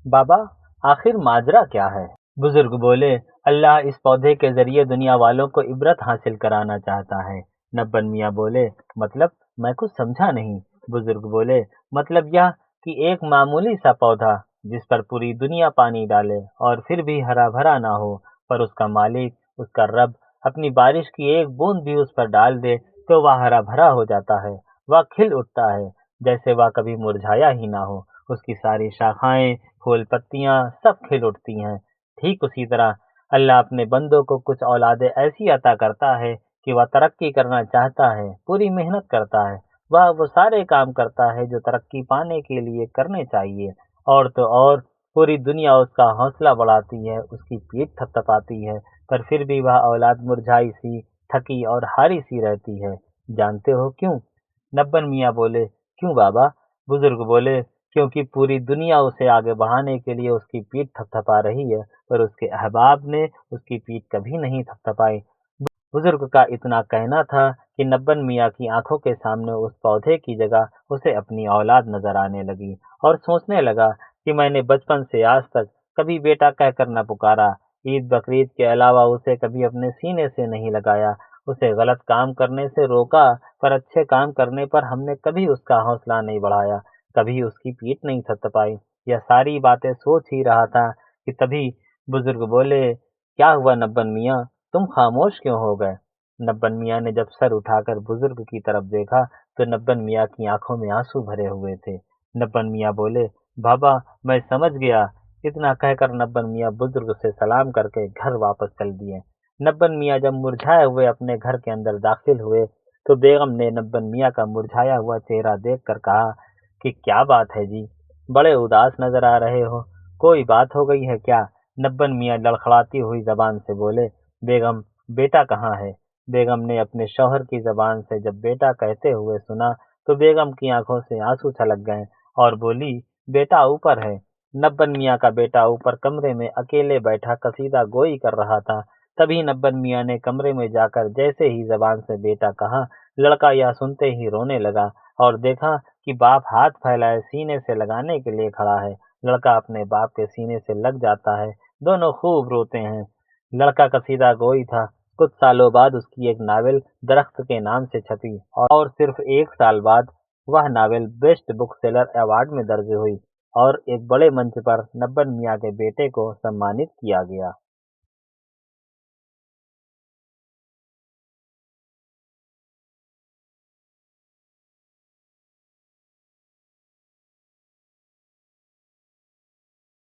بابا، آخر ماجرا کیا ہے؟ بزرگ بولے، اللہ اس پودے کے ذریعے دنیا والوں کو عبرت حاصل کرانا چاہتا ہے۔ نبن میاں بولے، مطلب؟ میں کچھ سمجھا نہیں۔ بزرگ بولے، مطلب یہ کہ ایک معمولی سا پودا جس پر پوری دنیا پانی ڈالے اور پھر بھی ہرا بھرا نہ ہو، پر اس کا مالک، اس کا رب، اپنی بارش کی ایک بوند بھی اس پر ڈال دے تو وہ ہرا بھرا ہو جاتا ہے، وہ کھل اٹھتا ہے جیسے وہ کبھی مرجھایا ہی نہ ہو، اس کی ساری شاخائیں، پھول، پتیاں سب کھل اٹھتی ہیں۔ ٹھیک اسی طرح اللہ اپنے بندوں کو کچھ اولادیں ایسی عطا کرتا ہے کہ وہ ترقی کرنا چاہتا ہے، پوری محنت کرتا ہے، وہ سارے کام کرتا ہے جو ترقی پانے کے لیے کرنے چاہیے، اور تو اور پوری دنیا اس کا حوصلہ بڑھاتی ہے، اس کی پیٹھ تھپ تھپاتی ہے، پر پھر بھی وہ اولاد مرجھائی سی، تھکی اور ہاری سی رہتی ہے۔ جانتے ہو کیوں؟ نبن میاں بولے، کیوں بابا؟ بزرگ بولے، کیونکہ پوری دنیا اسے آگے بڑھانے کے لیے اس کی پیٹھ تھپ تھپا رہی ہے، پر اس کے احباب نے اس کی پیٹھ کبھی نہیں تھپ تھپائی۔ بزرگ کا اتنا کہنا تھا کہ نبن میاں کی آنکھوں کے سامنے اس پودے کی جگہ اسے اپنی اولاد نظر آنے لگی، اور سوچنے لگا کہ میں نے بچپن سے آج تک کبھی بیٹا کہہ کر نہ پکارا، عید بقرعید کے علاوہ اسے کبھی اپنے سینے سے نہیں لگایا، اسے غلط کام کرنے سے روکا، پر اچھے کام کرنے پر ہم نے کبھی اس کا حوصلہ نہیں بڑھایا، کبھی اس کی پیٹھ نہیں تھپتھپائی۔ یہ ساری باتیں سوچ ہی رہا تھا کہ تبھی بزرگ بولے، کیا ہوا نبن میاں، تم خاموش کیوں ہو گئے؟ نبن میاں نے جب سر اٹھا کر بزرگ کی طرف دیکھا تو نبن میاں کی آنکھوں میں آنسو بھرے ہوئے تھے۔ نبن میاں بولے، بابا میں سمجھ گیا۔ اتنا کہہ کر نبن میاں بزرگ سے سلام کر کے گھر واپس چل دیے۔ نبن میاں جب مرجھائے ہوئے اپنے گھر کے اندر داخل ہوئے تو بیگم نے نبن میاں کا مرجھایا ہوا چہرہ دیکھ کر کہا کہ کیا بات ہے جی، بڑے اداس نظر آ رہے ہو، کوئی بات ہو گئی ہے کیا؟ نبن میاں لڑکھڑاتی ہوئی زبان سے بولے، بیگم بیٹا کہاں ہے؟ بیگم نے اپنے شوہر کی زبان سے جب بیٹا کہتے ہوئے سنا تو بیگم کی آنکھوں سے آنسو چھلک گئے اور بولی، بیٹا اوپر ہے۔ نبن میاں کا بیٹا اوپر کمرے میں اکیلے بیٹھا قصیدہ گوئی کر رہا تھا۔ تبھی نبن میاں نے کمرے میں جا کر جیسے ہی زبان سے بیٹا کہا، لڑکا یہ سنتے ہی رونے لگا، اور دیکھا کہ باپ ہاتھ پھیلائے سینے سے لگانے کے لیے کھڑا ہے۔ لڑکا اپنے باپ کے سینے سے لگ جاتا ہے، دونوں خوب روتے ہیں۔ لڑکا قصیدہ گوئی تھا۔ کچھ سالوں بعد اس کی ایک ناول درخت کے نام سے چھپی، اور صرف ایک سال بعد وہ novel best book seller award میں درج ہوئی، اور ایک بڑے منچ پر نبن میاں کے بیٹے کو سمانت کیا گیا۔